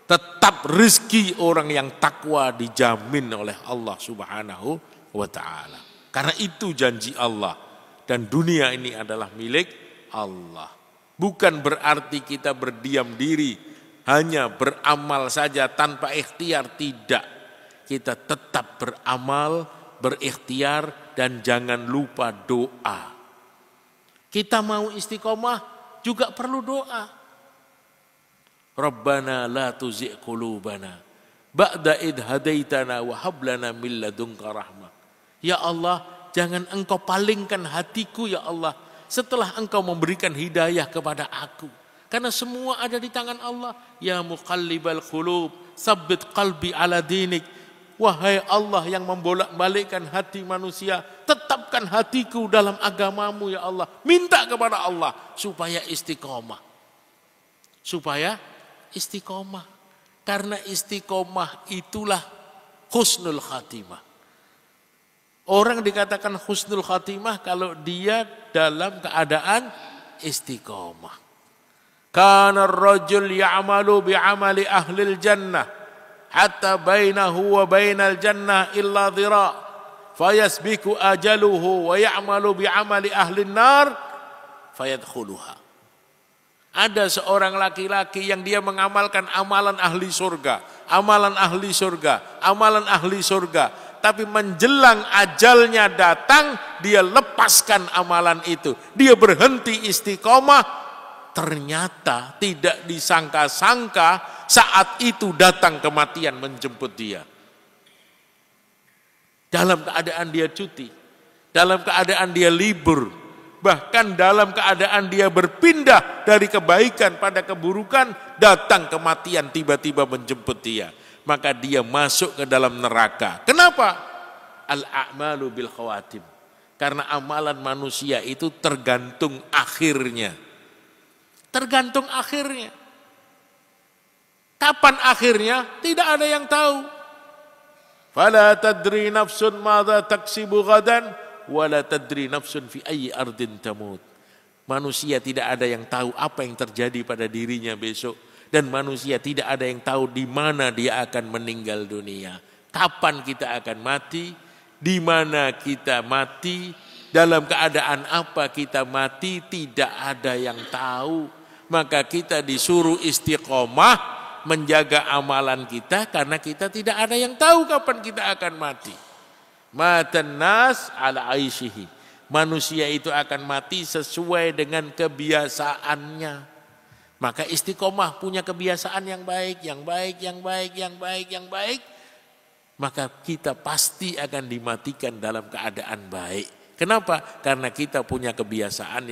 tetap rezeki orang yang takwa dijamin oleh Allah Subhanahu wa taala. Karena itu janji Allah. Dan dunia ini adalah milik Allah. Bukan berarti kita berdiam diri, hanya beramal saja tanpa ikhtiar, tidak. Kita tetap beramal, berikhtiar, dan jangan lupa doa. Kita mau istiqomah juga perlu doa. Rabbana la tuzigh qulubana ba'da idh hadaitana wa hab lana min ladunka rahmah. Ya Allah, jangan engkau palingkan hatiku ya Allah setelah engkau memberikan hidayah kepada aku. Karena semua ada di tangan Allah. Ya muqallibal qulub, tsabbit qalbi ala dinik. Wahai Allah yang membolak-balikkan hati manusia, tetapkan hatiku dalam agamamu ya Allah. Minta kepada Allah supaya istiqomah. Supaya istiqomah. Karena istiqomah itulah husnul khatimah. Orang dikatakan husnul khatimah kalau dia dalam keadaan istiqomah. Kana ar-rajul ya'malu bi'amali ahlil jannah hatta bainahu wa bainal jannah illa dhira' fayasbiku ajaluhu wa ya'malu bi'amali ahlin nar fayadkhuluha. Ada seorang laki-laki yang dia mengamalkan amalan ahli surga, amalan ahli surga, amalan ahli surga. Tapi menjelang ajalnya datang, dia lepaskan amalan itu. Dia berhenti istiqomah. Ternyata tidak disangka-sangka saat itu datang kematian menjemput dia. Dalam keadaan dia cuti, dalam keadaan dia libur, bahkan dalam keadaan dia berpindah dari kebaikan pada keburukan, datang kematian tiba-tiba menjemput dia. Maka dia masuk ke dalam neraka. Kenapa? Al-a'malu bil khawatim. Karena amalan manusia itu tergantung akhirnya. Tergantung akhirnya. Kapan akhirnya? Tidak ada yang tahu. Fala tadri nafsun madza taksibu ghadan wala tadri nafsun fi ayyi ardin tamut. Manusia tidak ada yang tahu apa yang terjadi pada dirinya besok, dan manusia tidak ada yang tahu di mana dia akan meninggal dunia. Kapan kita akan mati, di mana kita mati, dalam keadaan apa kita mati, tidak ada yang tahu. Maka kita disuruh istiqomah menjaga amalan kita, karena kita tidak ada yang tahu kapan kita akan mati. Matan nas ala aishihi. Manusia itu akan mati sesuai dengan kebiasaannya. Maka istiqomah punya kebiasaan yang baik, yang baik, yang baik, yang baik, yang baik. Maka kita pasti akan dimatikan dalam keadaan baik. Kenapa? Karena kita punya kebiasaan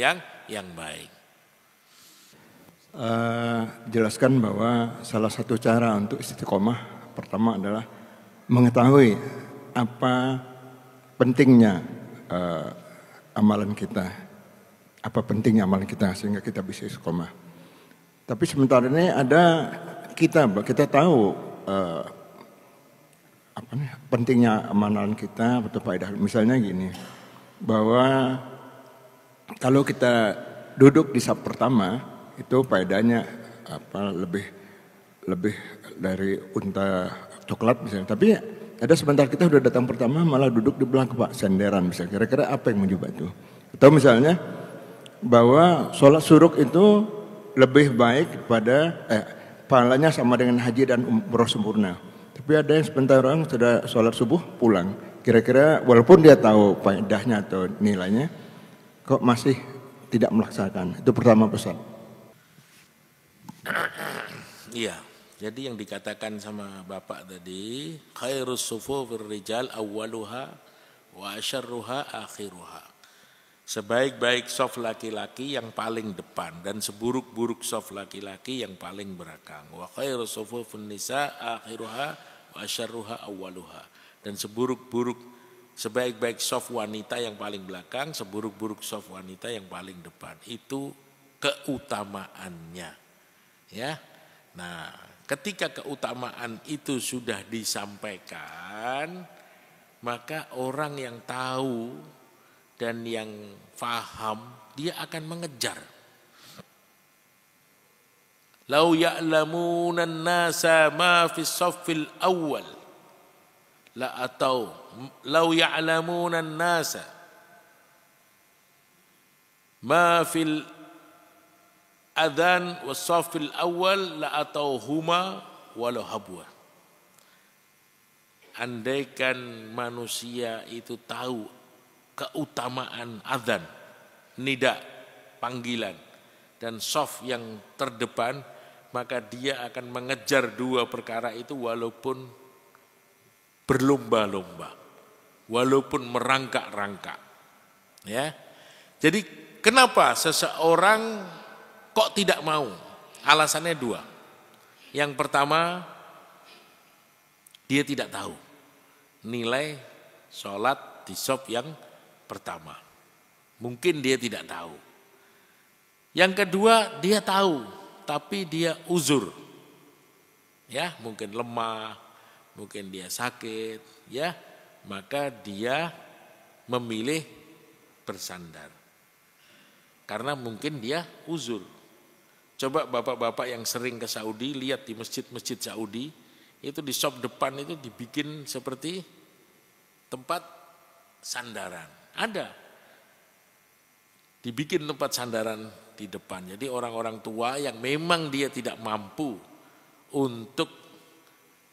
yang baik. Jelaskan bahwa salah satu cara untuk istiqomah pertama adalah mengetahui apa pentingnya amalan kita, apa pentingnya amalan kita sehingga kita bisa istiqomah. Tapi sementara ini ada kita tahu pentingnya amalan kita atau faedah. Misalnya gini, bahwa kalau kita duduk di saf pertama itu faedahnya lebih dari unta coklat misalnya. Tapi ada sebentar kita sudah datang pertama malah duduk di belakang Pak senderan misalnya. Kira-kira apa yang mencoba itu? Atau misalnya bahwa sholat suruk itu lebih baik daripada pahalanya sama dengan haji dan umroh sempurna. Tapi ada yang sebentar orang sudah sholat subuh pulang. Kira-kira walaupun dia tahu faedahnya atau nilainya, kok masih tidak melaksanakan. Itu pertama pesan. Iya, jadi yang dikatakan sama Bapak tadi, khairus sufufir rijal awwaluha wa asyarruha akhiruha. Sebaik-baik saf laki-laki yang paling depan, dan seburuk-buruk saf laki-laki yang paling belakang. Wa khairus sufufun nisa akhiruha wa asyarruha awwaluha. Dan sebaik-baik saf wanita yang paling belakang, seburuk-buruk saf wanita yang paling depan. Itu keutamaannya. Ya, nah ketika keutamaan itu sudah disampaikan, maka orang yang tahu dan yang faham dia akan mengejar. Lau ya'lamuna an-nasa ma fi as-saffil awwal la atau lau ya'lamuna an-nasa ma fil adzan was-saffil awal la atauhuma walau habwa. Andaikan manusia itu tahu keutamaan adzan, nida, panggilan, dan shaf yang terdepan, maka dia akan mengejar dua perkara itu walaupun berlomba-lomba, walaupun merangkak-rangkak. Ya. Jadi kenapa seseorang kok tidak mau? Alasannya dua. Yang pertama, dia tidak tahu nilai sholat di shaf yang pertama. Mungkin dia tidak tahu. Yang kedua, dia tahu, tapi dia uzur. Ya, mungkin lemah, mungkin dia sakit, ya, maka dia memilih bersandar. Karena mungkin dia uzur. Coba bapak-bapak yang sering ke Saudi, lihat di masjid-masjid Saudi, itu di shop depan itu dibikin seperti tempat sandaran. Ada. Dibikin tempat sandaran di depan. Jadi orang-orang tua yang memang dia tidak mampu untuk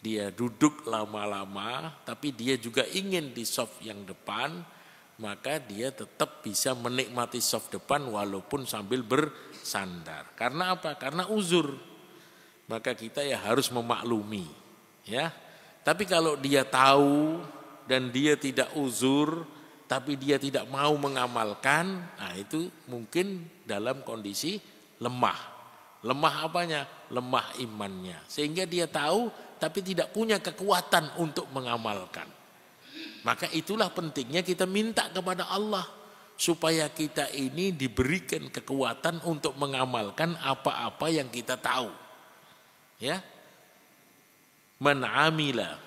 dia duduk lama-lama, tapi dia juga ingin di shop yang depan, maka dia tetap bisa menikmati shaf depan walaupun sambil bersandar. Karena apa? Karena uzur. Maka kita ya harus memaklumi, ya. Tapi kalau dia tahu dan dia tidak uzur, tapi dia tidak mau mengamalkan, nah itu mungkin dalam kondisi lemah. Lemah apanya? Lemah imannya. Sehingga dia tahu tapi tidak punya kekuatan untuk mengamalkan. Maka itulah pentingnya kita minta kepada Allah supaya kita ini diberikan kekuatan untuk mengamalkan apa-apa yang kita tahu. Ya. Man amila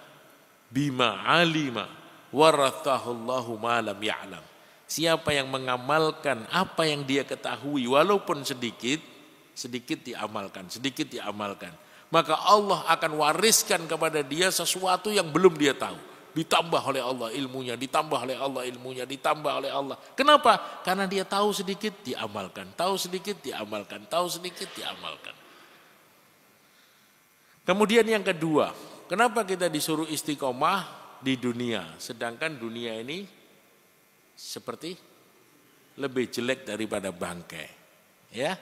bima alima warathahullahu ma lam ya'lam. Siapa yang mengamalkan apa yang dia ketahui walaupun sedikit, sedikit diamalkan, sedikit diamalkan, maka Allah akan wariskan kepada dia sesuatu yang belum dia tahu. Ditambah oleh Allah ilmunya, ditambah oleh Allah ilmunya, ditambah oleh Allah. Kenapa? Karena dia tahu sedikit diamalkan, tahu sedikit diamalkan, tahu sedikit diamalkan. Kemudian yang kedua, kenapa kita disuruh istiqomah di dunia, sedangkan dunia ini seperti lebih jelek daripada bangkai, ya?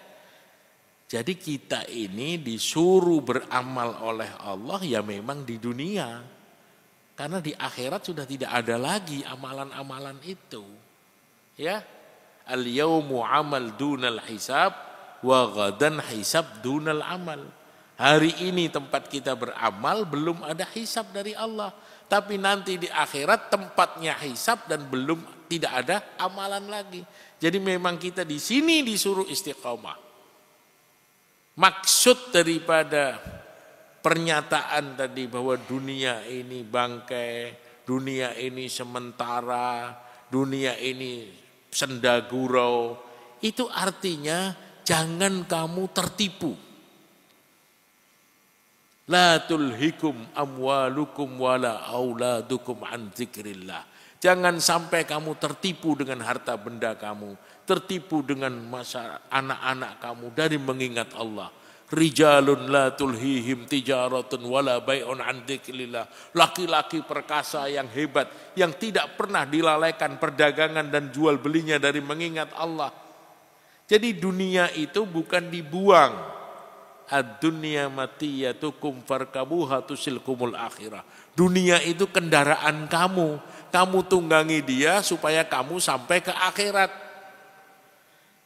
Jadi kita ini disuruh beramal oleh Allah ya memang di dunia. Karena di akhirat sudah tidak ada lagi amalan-amalan itu. Ya. Al-yaumu amal dunal hisab wa ghadan hisab dunal amal. Hari ini tempat kita beramal belum ada hisab dari Allah. Tapi nanti di akhirat tempatnya hisab dan belum tidak ada amalan lagi. Jadi memang kita di sini disuruh istiqomah. Maksud daripada pernyataan tadi bahwa dunia ini bangkai, dunia ini sementara, dunia ini sendagurau, itu artinya jangan kamu tertipu. La tulhikum amwalukum wala auladukum an dzikrillah. Jangan sampai kamu tertipu dengan harta benda kamu, tertipu dengan anak-anak kamu dari mengingat Allah. Rijalun la tulhihim tijaratun wala bai'un an dzikrillah. Laki-laki perkasa yang hebat yang tidak pernah dilalaikan perdagangan dan jual belinya dari mengingat Allah. Jadi dunia itu bukan dibuang. Ad-dunya matiyatukum farkabuha tusilkumul akhirah. Dunia itu kendaraan kamu. Kamu tunggangi dia supaya kamu sampai ke akhirat.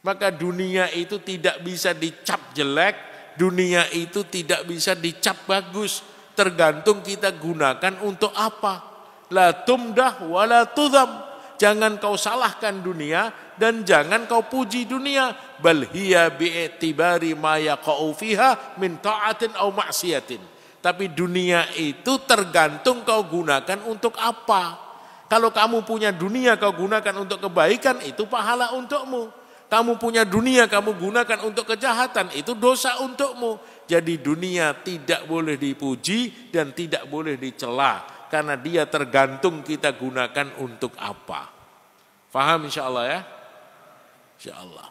Maka dunia itu tidak bisa dicap jelek. Dunia itu tidak bisa dicap bagus, tergantung kita gunakan untuk apa. La tumdah wa la tudham. Jangan kau salahkan dunia dan jangan kau puji dunia. Bal hiya bi'tibari ma yaqa'u fiha min ta'atin aw maksiatin. Tapi dunia itu tergantung kau gunakan untuk apa. Kalau kamu punya dunia kau gunakan untuk kebaikan, itu pahala untukmu. Kamu punya dunia, kamu gunakan untuk kejahatan, itu dosa untukmu. Jadi dunia tidak boleh dipuji dan tidak boleh dicela. Karena dia tergantung kita gunakan untuk apa. Faham insyaAllah ya? InsyaAllah.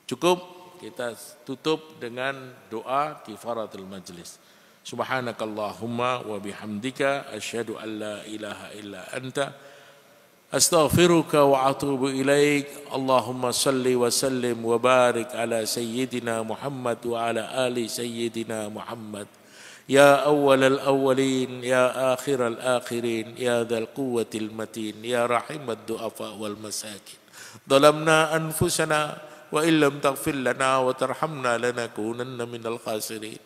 Cukup kita tutup dengan doa kifaratul majlis. Subhanakallahumma wa bihamdika asyhadu an la ilaha illa anta astaghfiruka wa atubu ilaik. Allahumma salli wa sallim wa barik ala sayyidina Muhammad wa ala ali sayyidina Muhammad. Ya awwal al-awwalin, ya akhir al-akhirin, ya dhal quwwatil matin, ya rahimad du'afa wal masakin. Dhalamna anfusana wa illam taghfir lana wa tarhamna lanakunanna minal khasirin.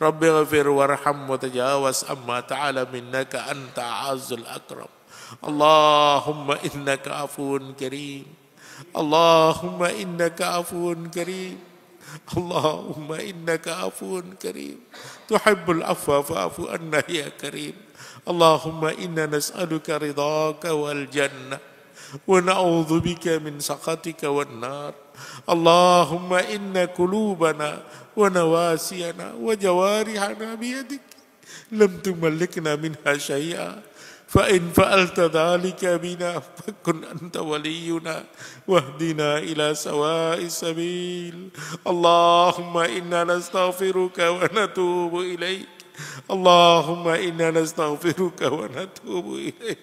Rabbi ghafir warham wa tajawaz amma ta'ala minnaka anta a'azzul akram. Allahumma innaka afuun karim. Allahumma innaka afuun karim. Allahumma innaka afuun karim. Tuhibbul afwa fa'fu anna ya karim. Allahumma inna nas'aluka ridhaka wal jannah wa na'udzu bika min sakhatika wan nar. Allahumma inna qulubana wa nawasiyana wa jawarihana biyadik lam tumallikna minha syai'a. فإن فعلت ذلك بنا فكن أنت ولينا واهدنا إلى سواء السبيل. اللهم إنا نستغفرك ونتوب إليك. اللهم إنا نستغفرك ونتوب إليك.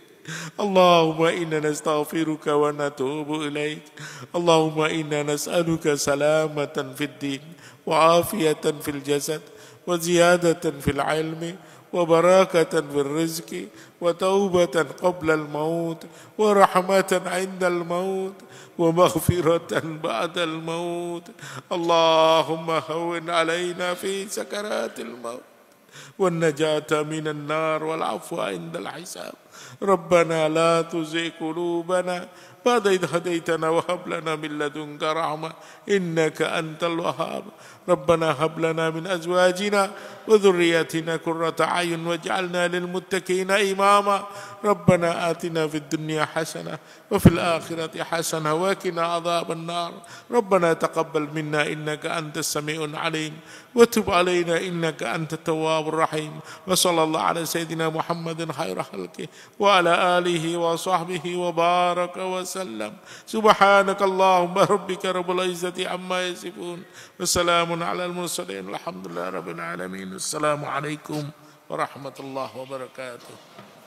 اللهم إنا نستغفرك ونتوب إليك. اللهم إنا نسألك سلامة في الدين وعافية في الجسد وزيادة في العلم وبركة في الرزق وتوبة قبل الموت ورحمة عند الموت ومغفرة بعد الموت. اللهم هون علينا في سكرات الموت والنجاة من النار والعفو عند الحساب. ربنا لا تزغ قلوبنا بعد إذ هديتنا وهب لنا من لدنك رحمة إنك أنت الوهاب ربنا هب لنا من أزواجنا وذرياتنا قرة أعين واجعلنا للمتقين إماما ربنا آتنا في الدنيا حسنة وفي الآخرة حسنة وقنا عذاب النار ربنا تقبل منا إنك أنت السميع العليم وتب علينا إنك أنت التواب الرحيم وصلى الله على سيدنا محمد خير خلقه وعلى آله وصحبه وبارك وسلم سبحانك اللهم ربك رب العزة عما يصفون وسلام على المرسلين الحمد لله رب العالمين السلام عليكم ورحمة الله وبركاته